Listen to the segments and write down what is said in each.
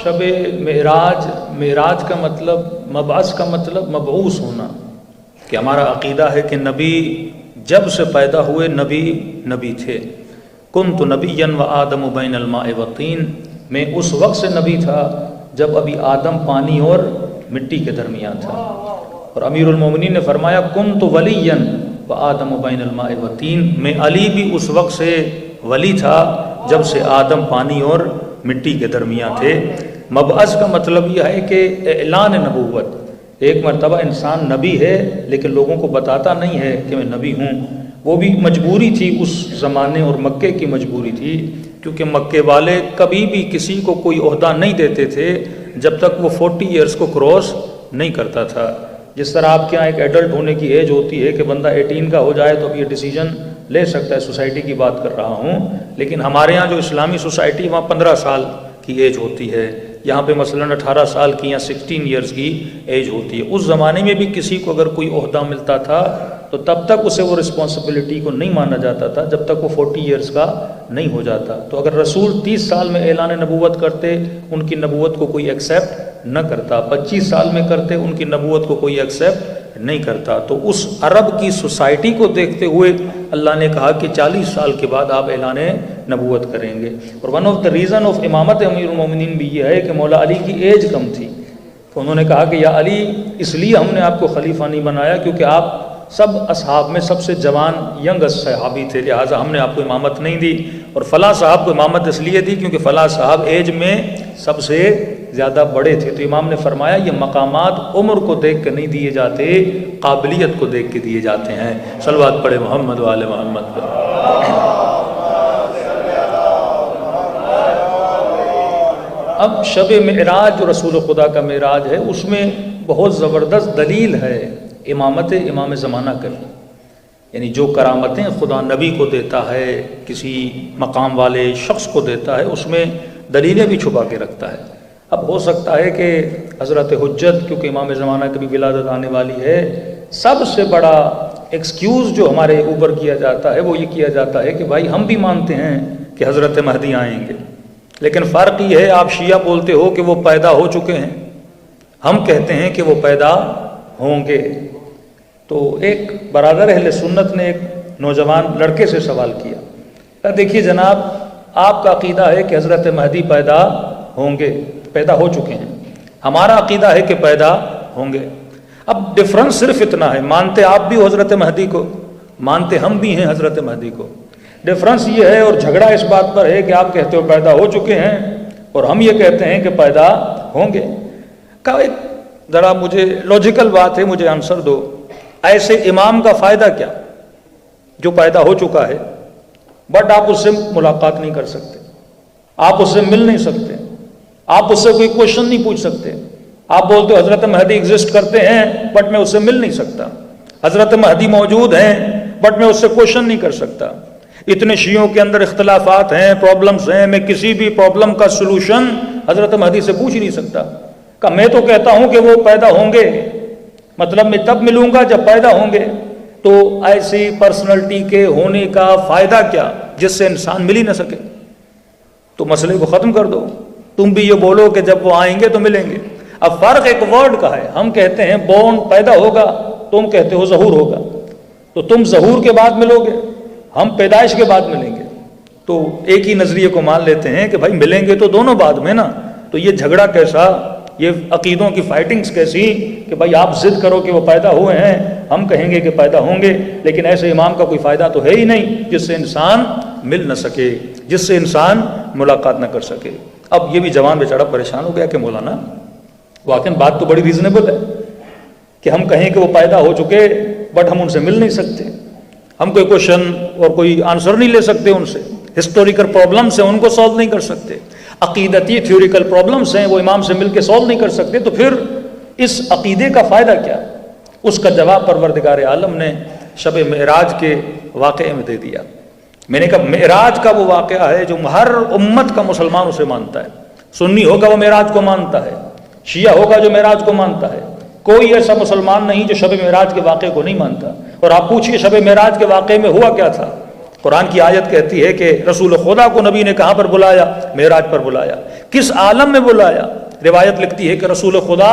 شب معراج کا مطلب، مبعث کا مطلب مبعوث ہونا، کہ ہمارا عقیدہ ہے کہ نبی جب سے پیدا ہوئے نبی تھے. کنت نبیا و آدم بین الماء والطین، میں اس وقت سے نبی تھا جب ابھی آدم پانی اور مٹی کے درمیان تھا. اور امیر المومنین نے فرمایا کنت ولیا و آدم بین الماء والطین، میں علی بھی اس وقت سے ولی تھا جب سے آدم پانی اور مٹی کے درمیان تھے. مبعث کا مطلب یہ ہے کہ اعلان نبوت. ایک مرتبہ انسان نبی ہے لیکن لوگوں کو بتاتا نہیں ہے کہ میں نبی ہوں. وہ بھی مجبوری تھی اس زمانے، اور مکے کی مجبوری تھی، کیونکہ مکے والے کبھی بھی کسی کو کوئی عہدہ نہیں دیتے تھے جب تک وہ 40 ایئرس کو کراس نہیں کرتا تھا. جس طرح آپ کے یہاں ایک ایڈلٹ ہونے کی ایج ہوتی ہے کہ بندہ 18 کا ہو جائے تو اب یہ ڈیسیجن لے سکتا ہے، سوسائٹی کی بات کر رہا ہوں. لیکن ہمارے ہاں جو اسلامی سوسائٹی وہاں 15 سال کی ایج ہوتی ہے، یہاں پہ مثلاً 18 سال کی یا 16 ایئرس کی ایج ہوتی ہے. اس زمانے میں بھی کسی کو اگر کوئی عہدہ ملتا تھا تو تب تک اسے وہ رسپانسبلٹی کو نہیں مانا جاتا تھا جب تک وہ 40 ایئرس کا نہیں ہو جاتا. تو اگر رسول 30 سال میں اعلان نبوت کرتے، ان کی نبوت کو کوئی ایکسیپٹ نہ کرتا. 25 سال میں کرتے، ان کی نبوت کو کوئی ایکسیپٹ نہیں کرتا. تو اس عرب کی سوسائٹی کو دیکھتے ہوئے اللہ نے کہا کہ 40 سال کے بعد آپ اعلان نبوت کریں گے. اور one of the reason of امامت امیر المومنین بھی یہ ہے کہ مولا علی کی ایج کم تھی. تو انہوں نے کہا کہ یا علی، اس لیے ہم نے آپ کو خلیفہ نہیں بنایا کیونکہ آپ سب اصحاب میں سب سے جوان ینگسٹ صحابی تھے، لہٰذا ہم نے آپ کو امامت نہیں دی. اور فلاں صاحب کو امامت اس لیے دی کیونکہ فلاں صاحب ایج میں سب سے زیادہ بڑے تھے. تو امام نے فرمایا یہ مقامات عمر کو دیکھ کے نہیں دیے جاتے، قابلیت کو دیکھ کے دیے جاتے ہیں. صلوات پڑھے محمد و آل محمد پر. اب شب معراج جو رسول خدا کا معراج ہے، اس میں بہت زبردست دلیل ہے امامت امام زمانہ کی. یعنی جو کرامتیں خدا نبی کو دیتا ہے، کسی مقام والے شخص کو دیتا ہے، اس میں دلیلیں بھی چھپا کے رکھتا ہے. اب ہو سکتا ہے کہ حضرت حجت، کیونکہ امام زمانہ کی بھی ولادت آنے والی ہے، سب سے بڑا ایکسکیوز جو ہمارے اوپر کیا جاتا ہے وہ یہ کیا جاتا ہے کہ بھائی ہم بھی مانتے ہیں کہ حضرت مہدی آئیں گے، لیکن فرق یہ ہے آپ شیعہ بولتے ہو کہ وہ پیدا ہو چکے ہیں، ہم کہتے ہیں کہ وہ پیدا ہوں گے. تو ایک برادر اہل سنت نے ایک نوجوان لڑکے سے سوال کیا، دیکھیے جناب، آپ کا عقیدہ ہے کہ حضرت مہدی پیدا ہوں گے، پیدا ہو چکے ہیں، ہمارا عقیدہ ہے کہ پیدا ہوں گے. اب ڈفرنس صرف اتنا ہے، مانتے آپ بھی ہو حضرت مہدی کو، مانتے ہم بھی ہیں حضرت مہدی کو. ڈفرنس یہ ہے اور جھگڑا اس بات پر ہے کہ آپ کہتے ہو پیدا ہو چکے ہیں اور ہم یہ کہتے ہیں کہ پیدا ہوں گے. کا ایک ذرا مجھے لاجیکل بات ہے، مجھے آنسر دو. ایسے امام کا فائدہ کیا جو پیدا ہو چکا ہے بٹ آپ اس سے ملاقات نہیں کر سکتے، آپ اس سے مل نہیں سکتے، آپ اس سے کوئی کوشچن نہیں پوچھ سکتے. آپ بولتے ہو حضرت مہدی ایگزسٹ کرتے ہیں بٹ میں اس سے مل نہیں سکتا، حضرت مہدی موجود ہیں بٹ میں اس سے کوشچن نہیں کر سکتا. اتنے شیعوں کے اندر اختلافات ہیں، پرابلمز ہیں، میں کسی بھی پرابلم کا سلوشن حضرت مہدی سے پوچھ ہی نہیں سکتا. کہ میں تو کہتا ہوں کہ وہ پیدا ہوں گے، مطلب میں تب ملوں گا جب پیدا ہوں گے. تو ایسی پرسنالٹی کے ہونے کا فائدہ کیا جس سے انسان مل ہی نہ سکے؟ تو مسئلے کو ختم کر دو. تم بھی یہ بولو کہ جب وہ آئیں گے تو ملیں گے. اب فرق ایک ورڈ کا ہے، ہم کہتے ہیں بورن پیدا ہوگا، تم کہتے ہو ظہور ہوگا. تو تم ظہور کے بعد ملو گے، ہم پیدائش کے بعد ملیں گے. تو ایک ہی نظریے کو مان لیتے ہیں کہ بھائی ملیں گے تو دونوں بعد میں نا. تو یہ جھگڑا کیسا، یہ عقیدوں کی فائٹنگز کیسی کہ بھائی آپ ضد کرو کہ وہ پیدا ہوئے ہیں، ہم کہیں گے کہ پیدا ہوں گے. لیکن ایسے امام کا کوئی فائدہ تو ہے ہی نہیں جس سے انسان مل نہ سکے، جس سے انسان ملاقات نہ کر سکے. اب یہ بھی جوان بیچارہ پریشان ہو گیا کہ مولانا واقعی بات تو بڑی ریزنیبل ہے کہ ہم کہیں کہ وہ پیدا ہو چکے بٹ ہم ان سے مل نہیں سکتے، ہم کوئی کوشچن اور کوئی آنسر نہیں لے سکتے ان سے. ہسٹوریکل پرابلمس ہیں ان کو سالو نہیں کر سکتے، عقیدتی تھیوریکل پرابلمس ہیں وہ امام سے مل کے سالو نہیں کر سکتے. تو پھر اس عقیدے کا فائدہ کیا؟ اس کا جواب پروردگار عالم نے شب معراج کے واقعے میں دے دیا. میں نے کہا معراج کا وہ واقعہ ہے جو ہر امت کا مسلمان اسے مانتا ہے. سنی ہوگا وہ معراج کو مانتا ہے، شیعہ ہوگا جو معراج کو مانتا ہے. کوئی ایسا مسلمان نہیں جو شب معراج کے واقعے کو نہیں مانتا. اور آپ پوچھئے شب معراج کے واقعے میں ہوا کیا تھا؟ قرآن کی آیت کہتی ہے کہ رسول خدا کو نبی نے کہاں پر بلایا؟ معراج پر بلایا۔ کس عالم میں بلایا؟ روایت لکھتی ہے کہ رسول خدا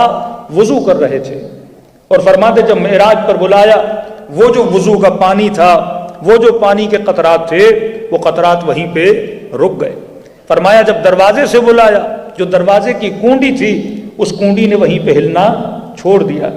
وضو کر رہے تھے اور فرماتے جب معراج پر بلایا، وہ جو وضو کا پانی تھا، وہ جو پانی کے قطرات تھے، وہ قطرات وہیں پہ رک گئے۔ فرمایا جب دروازے سے بلایا، جو دروازے کی کنڈی تھی اس کنڈی نے وہیں پہ ہلنا چھوڑ دیا،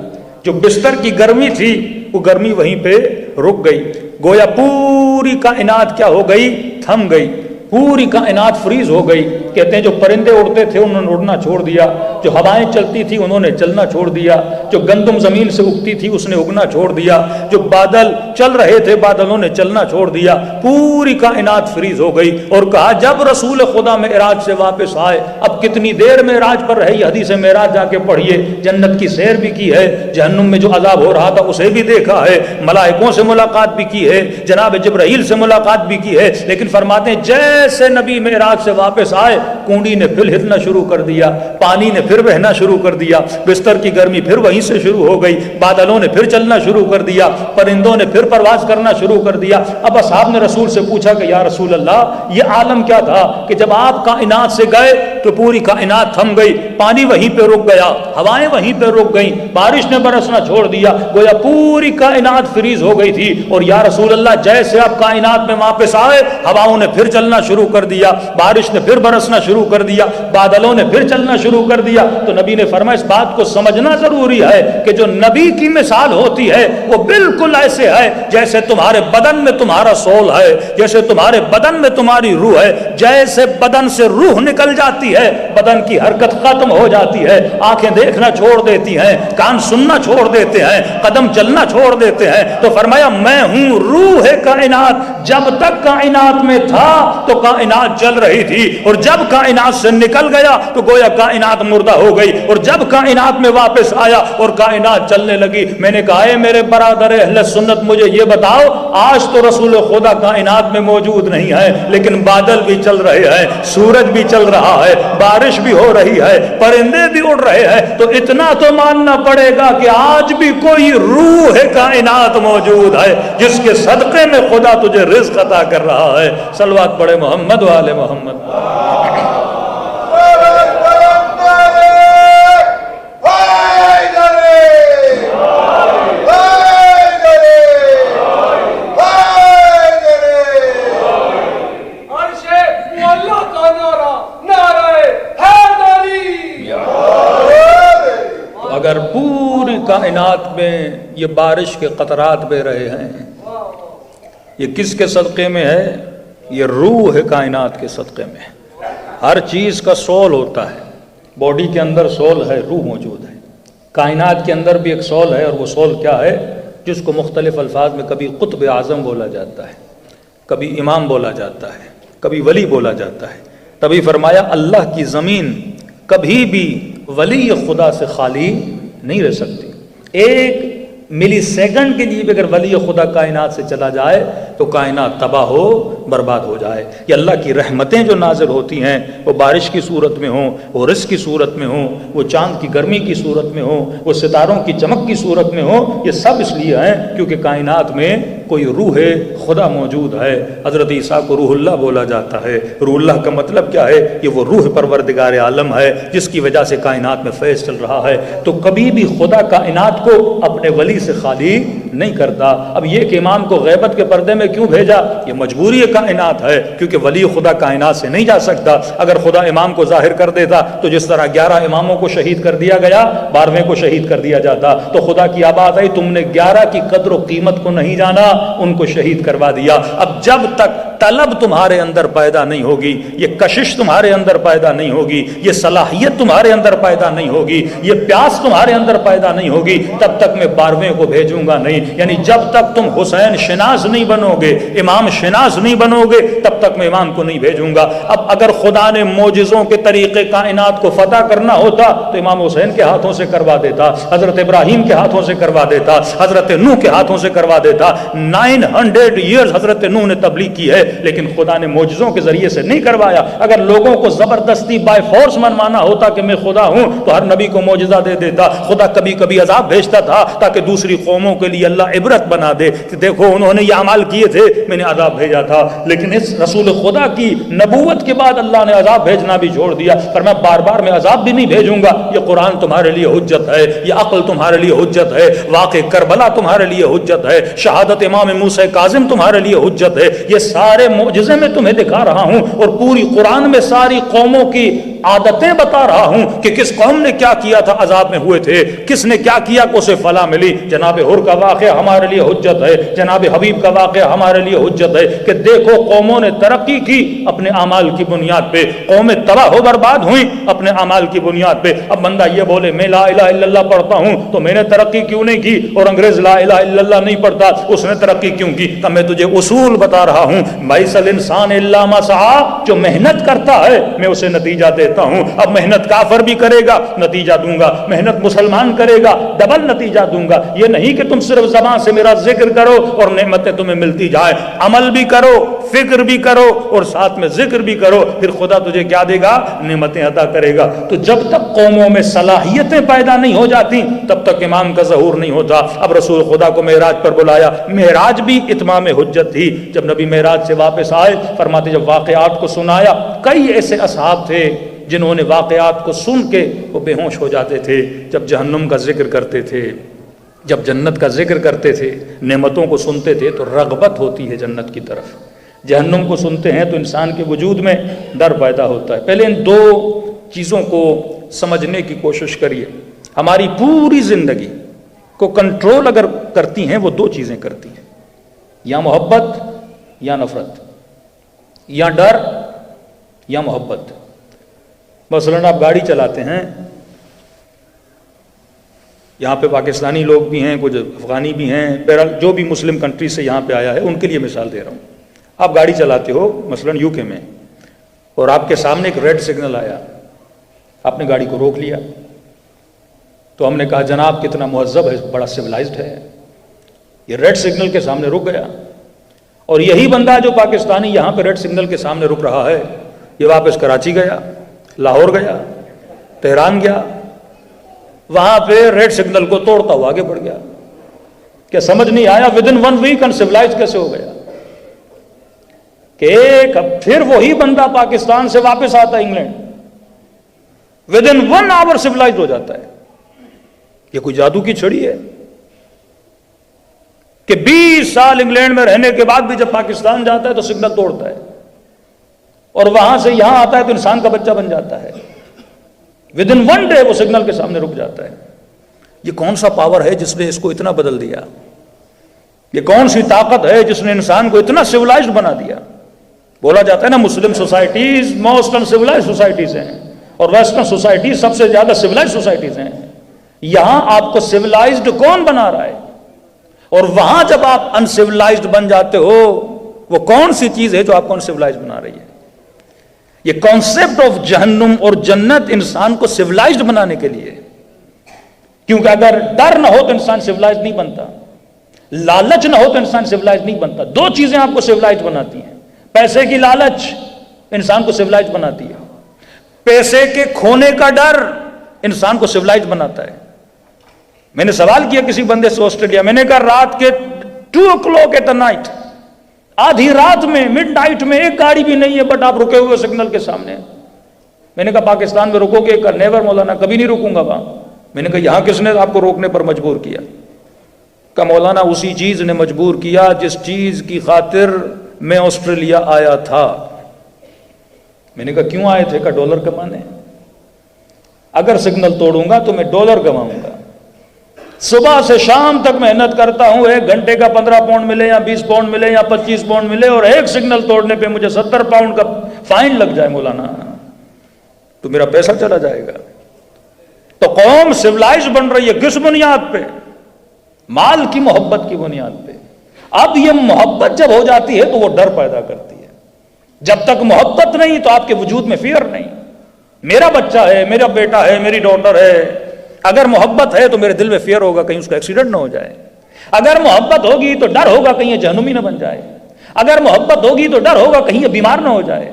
جو بستر کی گرمی تھی وہ گرمی وہیں پہ رک گئی۔ گویا پوری کائنات کیا ہو گئی؟ تھم گئی، پوری کائنات فریز ہو گئی۔ کہتے ہیں جو پرندے اڑتے تھے انہوں نے اڑنا چھوڑ دیا، جو ہوائیں چلتی تھی انہوں نے چلنا چھوڑ دیا، جو گندم زمین سے اگتی تھی اس نے اگنا چھوڑ دیا، جو بادل چل رہے تھے بادلوں نے چلنا چھوڑ دیا، پوری کائنات فریز ہو گئی۔ اور کہا جب رسول خدا معراج سے واپس آئے، اب کتنی دیر معراج پر رہے، یہ حدیث معراج جا کے پڑھیے، جنت کی سیر بھی کی ہے، جہنم میں جو عذاب ہو رہا تھا اسے بھی دیکھا ہے، ملائکوں سے ملاقات بھی کی ہے، جناب جبرائیل سے ملاقات بھی کی ہے۔ لیکن فرماتے ہیں جیسے نبی معراج سے واپس آئے، کنڈی نے پھر ہلنا شروع کر دیا، پانی نے پھر بہنا شروع کر دیا، بستر کی گرمی پھر وہیں سے شروع ہو گئی، بادلوں نے پھر چلنا شروع کر دیا، پرندوں نے پھر پرواز کرنا شروع کر دیا۔ اب اصحاب نے رسول سے پوچھا کہ یا رسول اللہ یہ عالم کیا تھا کہ جب آپ کائنات سے گئے تو پوری کائنات تھم گئی، پانی وہیں پہ رک گیا، ہوائیں وہیں پہ رک گئیں، بارش نے برسنا چھوڑ دیا، گویا پوری کائنات فریز ہو گئی تھی۔ اور یا رسول اللہ جیسے آپ کائنات میں واپس آئے، ہواؤں نے پھر چلنا شروع کر دیا، بارش نے پھر برسنا شروع کر دیا، بادلوں نے پھر چلنا شروع کر دیا۔ تو نبی نے فرمایا اس بات کو سمجھنا ضروری ہے کہ جو نبی کی مثال ہوتی ہے وہ بالکل ایسے ہے جیسے تمہارے بدن میں تمہارا سول ہے، جیسے تمہارے بدن میں تمہاری روح ہے۔ جیسے بدن سے روح نکل جاتی ہے، بدن کی حرکت ختم ہو جاتی ہے، آنکھیں دیکھنا چھوڑ دیتی ہیں، کان سننا چھوڑ دیتے ہیں، قدم چلنا چھوڑ دیتے ہیں۔ تو فرمایا میں ہوں روح کائنات، جب تک کائنات میں تھا تو کائنات چل رہی تھی، اور جب کائنات سے نکل گیا تو گویا کائنات مردہ ہو گئی، اور جب کائنات میں واپس آیا اور کائنات چلنے لگی۔ میں نے کہا اے میرے برادر اہل سنت مجھے یہ بتاؤ، آج تو رسول خدا کائنات میں موجود نہیں ہے، لیکن بادل بھی چل رہے ہیں، سورج بھی چل رہا ہے، بارش بھی ہو رہی ہے، پرندے بھی اڑ رہے ہیں، تو اتنا تو ماننا پڑے گا کہ آج بھی کوئی روح کائنات موجود ہے جس کے صدقے میں خدا تجھے رزق عطا کر رہا ہے۔ صلوات پڑھے محمد والے محمد۔ اگر پوری کائنات میں یہ بارش کے قطرات بہ رہے ہیں، یہ کس کے صدقے میں ہے؟ یہ روح کائنات کے صدقے میں۔ ہر چیز کا سول ہوتا ہے، باڈی کے اندر سول ہے، روح موجود ہے، کائنات کے اندر بھی ایک سول ہے، اور وہ سول کیا ہے؟ جس کو مختلف الفاظ میں کبھی قطب اعظم بولا جاتا ہے، کبھی امام بولا جاتا ہے، کبھی ولی بولا جاتا ہے۔ تبھی فرمایا اللہ کی زمین کبھی بھی ولی خدا سے خالی نہیں رہ سکتی۔ ایک ملی سیکنڈ کے لیے بھی اگر ولی خدا کائنات سے چلا جائے تو کائنات تباہ ہو برباد ہو جائے۔ یہ اللہ کی رحمتیں جو نازل ہوتی ہیں، وہ بارش کی صورت میں ہوں، وہ رزق کی صورت میں ہوں، وہ چاند کی گرمی کی صورت میں ہوں، وہ ستاروں کی چمک کی صورت میں ہوں، یہ سب اس لیے ہیں کیونکہ کائنات میں کوئی روح خدا موجود ہے۔ حضرت عیسیٰ کو روح اللہ بولا جاتا ہے۔ روح اللہ کا مطلب کیا ہے؟ یہ وہ روح پروردگار عالم ہے جس کی وجہ سے کائنات میں فیض چل رہا ہے۔ تو کبھی بھی خدا کائنات کو اپنے ولی سے خالی نہیں کرتا۔ اب یہ کہ امام کو غیبت کے پردے میں کیوں بھیجا؟ یہ مجبوری کائنات ہے، کیونکہ ولی خدا کائنات سے نہیں جا سکتا۔ اگر خدا امام کو ظاہر کر دیتا تو جس طرح 11 اماموں کو شہید کر دیا گیا، 12ویں کو شہید کر دیا جاتا۔ تو خدا کی آباد ہے، تم نے 11 کی قدر و قیمت کو نہیں جانا، ان کو شہید کروا دیا۔ اب جب تک طلب تمہارے اندر پیدا نہیں ہوگی، یہ کشش تمہارے اندر پیدا نہیں ہوگی، یہ صلاحیت تمہارے اندر پیدا نہیں ہوگی، یہ پیاس تمہارے اندر پیدا نہیں ہوگی، تب تک میں 12ویں کو بھیجوں گا نہیں۔ یعنی جب تک تم حسین شناس نہیں بنو گے، امام شناس نہیں بنو گے، تب تک میں امام کو نہیں بھیجوں گا۔ اب اگر خدا نے معجزوں کے طریقے کائنات کو فتح کرنا ہوتا تو امام حسین کے ہاتھوں سے کروا دیتا، حضرت ابراہیم کے ہاتھوں سے کروا دیتا، حضرت نوح کے ہاتھوں سے کروا دیتا۔ 900 ایئرز حضرت نوح نے تبلیغ کی ہے، لیکن خدا نے معجزوں کے ذریعے سے نہیں کروایا. اگر لوگوں کو زبردستی بائی فورس منوانا ہوتا کہ میں خدا ہوں تو ہر نبی کو معجزہ دے دیتا. خدا کبھی کبھی عذاب بھیجتا تھا تاکہ دوسری قوموں کے لیے اللہ عبرت بنا دے کہ دیکھو انہوں نے یہ اعمال کیے تھے, میں نے عذاب بھیجا تھا. لیکن اس رسول خدا کی نبوت کے بعد اللہ نے عذاب بھیجنا بھی چھوڑ دیا. پر میں بار بار میں عذاب بھی نہیں بھیجوں گا. یہ قرآن تمہارے لیے حجت ہے, یہ عقل تمہارے لیے حجت ہے, واقع کربلا تمہارے لیے حجت ہے, شہادت امام موسیٰ کاظم تمہارے لیے حجت ہے. یہ سارے معجزے میں تمہیں دکھا رہا ہوں اور پوری قرآن میں ساری قوموں کی عادتیں بتا رہا ہوں کہ کس قوم نے کیا کیا تھا عذاب میں ہوئے تھے, کس نے کیا کیا کہ اسے فلاح ملی. جناب حر کا واقعہ ہمارے لیے حجت ہے, جناب حبیب کا واقعہ ہمارے لیے حجت ہے کہ دیکھو قوموں نے ترقی کی اپنے اعمال کی بنیاد پہ, قومیں تباہ و برباد ہوئیں اپنے اعمال کی بنیاد پہ. اب بندہ یہ بولے میں لا الہ الا اللہ پڑھتا ہوں تو میں نے ترقی کیوں نہیں کی, اور انگریز لا الہ الا اللہ نہیں پڑھتا اس نے ترقی کیوں کی. تو میں تجھے اصول بتا رہا ہوں, بائس الانسان الا ما سعی, جو محنت کرتا ہے میں اسے نتیجہ دیتا ہوں. اب محنت کافر بھی کرے گا نتیجہ دوں گا, محنت مسلمان کرے گا ڈبل نتیجہ دوں گا. یہ نہیں کہ تم صرف زبان سے میرا ذکر کرو اور نعمتیں تمہیں ملتی جائے, عمل بھی کرو, فکر بھی کرو اور ساتھ میں ذکر بھی کرو, پھر خدا تجھے کیا دے گا, نعمتیں عطا کرے گا. تو جب تک قوموں میں صلاحیتیں پیدا نہیں ہو جاتی تب تک امام کا ظہور نہیں ہوتا. اب رسول خدا کو معراج پر بلایا, معراج بھی اتمام حجت تھی. جب نبی معراج سے واپس آئے فرماتے جب واقعات کو سنایا, کئی ایسے اصحاب تھے جنہوں نے واقعات کو سن کے وہ بے ہوش ہو جاتے تھے. جب جہنم کا ذکر کرتے تھے, جب جنت کا ذکر کرتے تھے, نعمتوں کو سنتے تھے تو رغبت ہوتی ہے جنت کی طرف. جہنم کو سنتے ہیں تو انسان کے وجود میں ڈر پیدا ہوتا ہے. پہلے ان دو چیزوں کو سمجھنے کی کوشش کریے. ہماری پوری زندگی کو کنٹرول اگر کرتی ہیں وہ دو چیزیں کرتی ہیں, یا محبت یا نفرت, یا ڈر یا محبت. مثلاً آپ گاڑی چلاتے ہیں, یہاں پہ پاکستانی لوگ بھی ہیں, کچھ افغانی بھی ہیں, بہرحال جو بھی مسلم کنٹری سے یہاں پہ آیا ہے ان کے لیے مثال دے رہا ہوں. آپ گاڑی چلاتے ہو مثلاً یو کے میں, اور آپ کے سامنے ایک ریڈ سگنل آیا, آپ نے گاڑی کو روک لیا. تو ہم نے کہا جناب کتنا مہذب ہے, بڑا سویلائزڈ ہے, یہ ریڈ سگنل کے سامنے رک گیا. اور یہی بندہ جو پاکستانی یہاں پہ ریڈ سگنل کے سامنے رک رہا ہے, یہ واپس کراچی گیا, لاہور گیا, تہران گیا, وہاں پہ ریڈ سگنل کو توڑتا ہوا آگے بڑھ گیا. کیا سمجھ نہیں آیا ود ان 1 ویک انسیویلائزڈ کیسے ہو گیا؟ کہ پھر وہی بندہ پاکستان سے واپس آتا ہے انگلینڈ, ود ان 1 آور سیویلائزڈ ہو جاتا ہے. یہ کوئی جادو کی چھڑی ہے کہ 20 سال انگلینڈ میں رہنے کے بعد بھی جب پاکستان جاتا ہے تو سگنل توڑتا ہے, اور وہاں سے یہاں آتا ہے تو انسان کا بچہ بن جاتا ہے. ود ان 1 ڈے وہ سگنل کے سامنے رک جاتا ہے. یہ کون سا پاور ہے جس نے اس کو اتنا بدل دیا؟ یہ کون سی طاقت ہے جس نے انسان کو اتنا سیویلائزڈ بنا دیا؟ بولا جاتا ہے نا مسلم سوسائٹیز موسٹ انسیویلائزڈ سوسائٹیز ہیں, اور ویسٹرن سوسائٹیز سب سے زیادہ سیویلائزڈ سوسائٹیز ہیں. یہاں آپ کو سیویلائزڈ کون بنا رہا ہے؟ اور وہاں جب آپ انسیویلائزڈ بن جاتے ہو, وہ کون سی چیز ہے جو آپ کو انسیویلائزڈ بنا رہی ہے؟ یہ کانسیپٹ آف جہنم اور جنت انسان کو سیویلائزڈ بنانے کے لیے, کیونکہ اگر ڈر نہ ہو تو انسان سیویلائزڈ نہیں بنتا, لالچ نہ ہو تو انسان سیویلائزڈ نہیں بنتا. دو چیزیں آپ کو سیویلائزڈ بناتی ہیں. پیسے کی لالچ انسان کو سیویلائزڈ بناتی ہے, پیسے کے کھونے کا ڈر انسان کو سیویلائزڈ بناتا ہے. میں نے سوال کیا کسی بندے سے آسٹریلیا, میں نے کہا رات کے 2 o'clock at night, آدھی رات میں مڈ نائٹ میں ایک گاڑی بھی نہیں ہے بٹ آپ رکے ہوئے سگنل کے سامنے. میں نے کہا پاکستان میں رکو گے؟ نیور مولانا, کبھی نہیں رکوں گا وہاں. میں نے کہا یہاں کس نے آپ کو روکنے پر مجبور کیا؟ کہ مولانا اسی چیز نے مجبور کیا جس چیز کی خاطر میں آسٹریلیا آیا تھا. میں نے کہا کیوں آئے تھے؟ کہ ڈالر کمانے. اگر سگنل توڑوں گا تو میں ڈالر کماؤں گا. صبح سے شام تک محنت کرتا ہوں, 1 گھنٹے کا 15 پاؤنڈ ملے یا 20 پاؤنڈ ملے یا 25 پاؤنڈ ملے, اور ایک سگنل توڑنے پہ مجھے 70 پاؤنڈ کا فائن لگ جائے مولانا, تو میرا پیسہ چلا جائے گا. تو قوم سیویلائز بن رہی ہے کس بنیاد پہ؟ مال کی محبت کی بنیاد پہ. اب یہ محبت جب ہو جاتی ہے تو وہ ڈر پیدا کرتی ہے. جب تک محبت نہیں تو آپ کے وجود میں فیئر نہیں. میرا بچہ ہے, میرا بیٹا ہے, میری ڈاٹر ہے, اگر محبت ہے تو میرے دل میں فیئر ہوگا کہیں اس کا ایکسیڈنٹ نہ ہو جائے. اگر محبت ہوگی تو ڈر ہوگا کہیں یہ جہنمی نہ بن جائے. اگر محبت ہوگی تو ڈر ہوگا کہیں یہ بیمار نہ ہو جائے،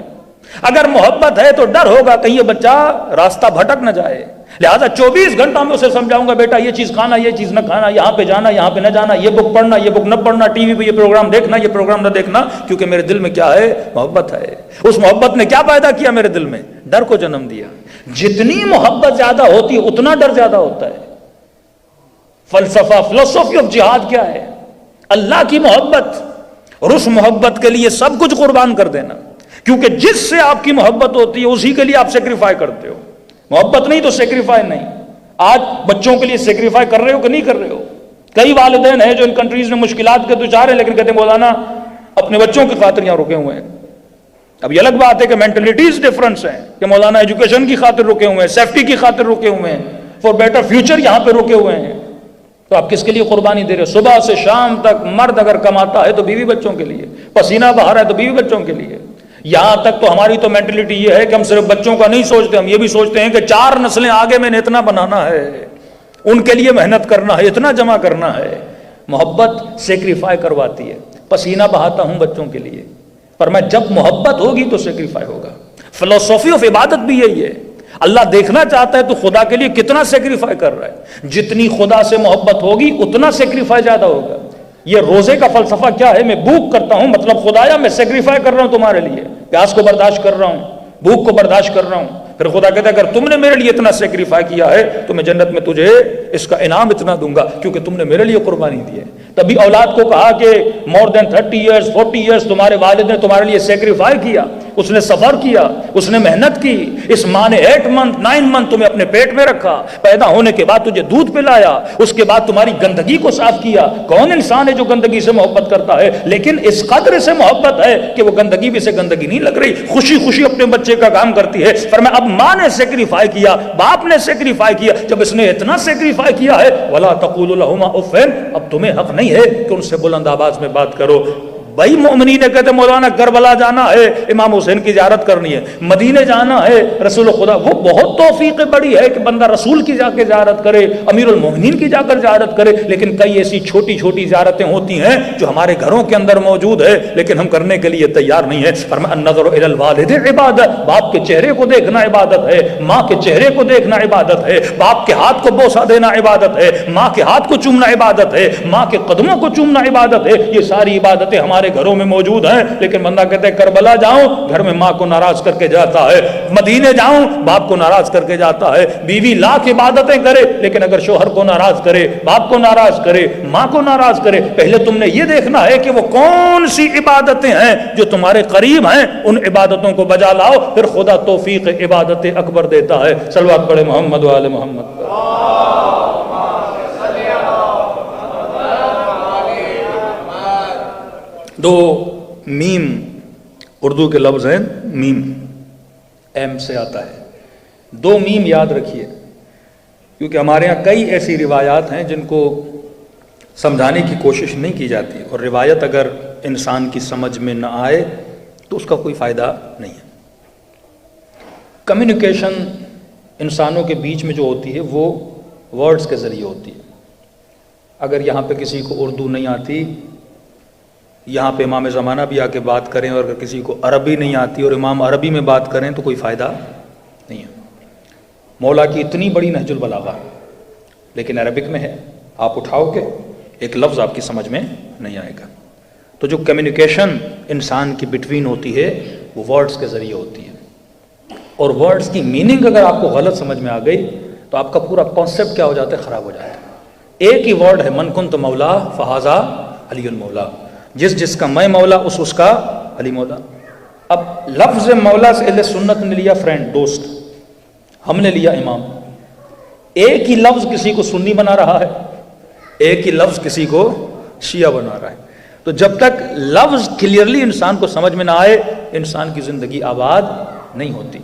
اگر محبت ہے تو ڈر ہوگا کہیں یہ بچہ راستہ بھٹک نہ جائے. لہٰذا 24 گھنٹہ میں اسے سمجھاؤں گا بیٹا یہ چیز کھانا، یہ چیز نہ کھانا، یہاں پہ جانا، یہاں پہ نہ جانا، یہ بک پڑھنا، یہ بک نہ پڑھنا، ٹی وی پہ یہ پروگرام دیکھنا، یہ پروگرام نہ دیکھنا، کیونکہ میرے دل میں کیا ہے؟ محبت ہے. اس محبت نے کیا پیدا کیا میرے دل میں؟ ڈر کو جنم دیا. جتنی محبت زیادہ ہوتی ہے اتنا ڈر زیادہ ہوتا ہے. فلسفہ، فلسفی آف جہاد کیا ہے؟ اللہ کی محبت، اور اس محبت کے لیے سب کچھ قربان کر دینا، کیونکہ جس سے آپ کی محبت ہوتی ہے اسی کے لیے آپ سیکریفائی کرتے ہو. محبت نہیں تو سیکریفائی نہیں. آج بچوں کے لیے سیکریفائی کر رہے ہو کہ نہیں کر رہے ہو؟ کئی والدین ہیں جو ان کنٹریز میں مشکلات کے دوچار ہیں لیکن کہتے ہیں مولانا اپنے بچوں کی خاطر یہاں رکے ہوئے ہیں. اب یہ الگ بات ہے کہ مینٹلٹیز ڈفرنس ہیں کہ مولانا ایجوکیشن کی خاطر رکے ہوئے ہیں، سیفٹی کی خاطر رکے ہوئے ہیں، فار بیٹر فیوچر یہاں پہ رکے ہوئے ہیں. تو آپ کس کے لیے قربانی دے رہے ہو؟ صبح سے شام تک مرد اگر کماتا ہے تو بیوی بچوں کے لیے، پسینہ بہا رہا ہے تو بیوی بچوں کے لیے. یہاں تک تو ہماری تو مینٹلٹی یہ ہے کہ ہم صرف بچوں کا نہیں سوچتے، ہم یہ بھی سوچتے ہیں کہ 4 نسلیں آگے میں نے اتنا بنانا ہے، ان کے لیے محنت کرنا ہے، اتنا جمع کرنا ہے. محبت سیکریفائی کرواتی ہے. پسینہ بہاتا ہوں بچوں کے لیے، پر میں جب محبت ہوگی تو سیکریفائی ہوگا. فلسفی آف عبادت بھی یہی ہے. اللہ دیکھنا چاہتا ہے تو خدا کے لیے کتنا سیکریفائی کر رہا ہے. جتنی خدا سے محبت ہوگی اتنا سیکریفائی زیادہ ہوگا. یہ روزے کا فلسفہ کیا ہے؟ میں بھوک کرتا ہوں، مطلب خدایا میں سیکریفائی کر رہا ہوں تمہارے لیے، پیاس کو برداشت کر رہا ہوں، بھوک کو برداشت کر رہا ہوں. پھر خدا کہتا ہے اگر تم نے میرے لیے اتنا سیکریفائی کیا ہے تو میں جنت میں تجھے اس کا انعام اتنا دوں گا کیونکہ تم نے میرے لیے قربانی دی ہے. تبھی اولاد کو کہا کہ مور دین 30 ایئرس 40 ایئرس تمہارے والد نے تمہارے لیے سیکریفائی کیا، اس نے سفر کیا، اس نے محنت کی. اس ماں نے 8 منتھ 9 منتھ تمہیں اپنے پیٹ میں رکھا، پیدا ہونے کے بعد تجھے دودھ پلایا، اس کے بعد تمہاری گندگی کو صاف کیا. کون انسان ہے جو گندگی سے محبت کرتا ہے؟ لیکن اس قدر سے محبت ہے کہ وہ گندگی بھی سے گندگی نہیں لگ رہی، خوشی خوشی اپنے بچے کا کام کرتی ہے. فرمایا اب ماں نے سیکریفائی کیا، باپ نے سیکریفائی کیا. جب اس نے اتنا سیکریفائی کیا ہے وَلَا تَقُولُوا لَهُمَا أُفٍّ، اب تمہیں حق نہیں ہے کہ ان سے بلند آواز میں بات کرو. بھائی مومنین کہتے مولانا کربلا جانا ہے، امام حسین کی زیارت کرنی ہے، مدینے جانا ہے، رسول خدا، وہ بہت توفیق بڑی ہے کہ بندہ رسول کی جا کے زیارت کرے، امیر المومنین کی جا کر زیارت کرے. لیکن کئی ایسی چھوٹی چھوٹی زیارتیں ہوتی ہیں جو ہمارے گھروں کے اندر موجود ہے لیکن ہم کرنے کے لیے تیار نہیں ہے. فرمایا النظر الی الوالد عبادت، باپ کے چہرے کو دیکھنا عبادت ہے، ماں کے چہرے کو دیکھنا عبادت ہے، باپ کے ہاتھ کو بوسہ دینا عبادت ہے، ماں کے ہاتھ کو چومنا عبادت ہے، ماں کے قدموں کو چومنا عبادت ہے. یہ ساری عبادتیں ہمارے گھروں میں موجود ہیں لیکن بندہ کہتے ہیں کربلا جاؤں گھر میں ماں کو ناراض کر کے جاتا ہے، مدینے جاؤں باپ کو ناراض کر کے جاتا ہے. بیوی لاکھ عبادتیں کرے لیکن اگر شوہر کو ناراض کرے، باپ کو ناراض کرے، ماں کو ناراض کرے، پہلے تم نے یہ دیکھنا ہے کہ وہ کون سی عبادتیں ہیں جو تمہارے قریب ہیں، ان عبادتوں کو بجا لاؤ، پھر خدا توفیق عبادت اکبر دیتا ہے. صلوات پڑھے محمد و آل محمد. دو میم اردو کے لفظ ہیں، میم ایم سے آتا ہے. 2 میم یاد رکھیے کیونکہ ہمارے ہاں کئی ایسی روایات ہیں جن کو سمجھانے کی کوشش نہیں کی جاتی، اور روایت اگر انسان کی سمجھ میں نہ آئے تو اس کا کوئی فائدہ نہیں ہے. کمیونیکیشن انسانوں کے بیچ میں جو ہوتی ہے وہ ورڈز کے ذریعے ہوتی ہے. اگر یہاں پہ کسی کو اردو نہیں آتی، یہاں پہ امام زمانہ بھی آ کے بات کریں، اور اگر کسی کو عربی نہیں آتی اور امام عربی میں بات کریں تو کوئی فائدہ نہیں ہے. مولا کی اتنی بڑی نہج البلاغہ لیکن عربک میں ہے، آپ اٹھاؤ کہ ایک لفظ آپ کی سمجھ میں نہیں آئے گا. تو جو کمیونیکیشن انسان کی بٹوین ہوتی ہے وہ ورڈز کے ذریعے ہوتی ہے، اور ورڈز کی میننگ اگر آپ کو غلط سمجھ میں آ گئی تو آپ کا پورا کانسیپٹ کیا ہو جاتا ہے؟ خراب ہو جاتا ہے. ایک ہی ورڈ ہے من کنت مولا فہذا علی المولا، جس کا میں مولا اس کا علی مولا. اب لفظ مولا سے اہل سنت نے لیا فرینڈ، دوست، ہم نے لیا امام. ایک ہی لفظ کسی کو سنی بنا رہا ہے، ایک ہی لفظ کسی کو شیعہ بنا رہا ہے. تو جب تک لفظ کلیئرلی انسان کو سمجھ میں نہ آئے انسان کی زندگی آباد نہیں ہوتی.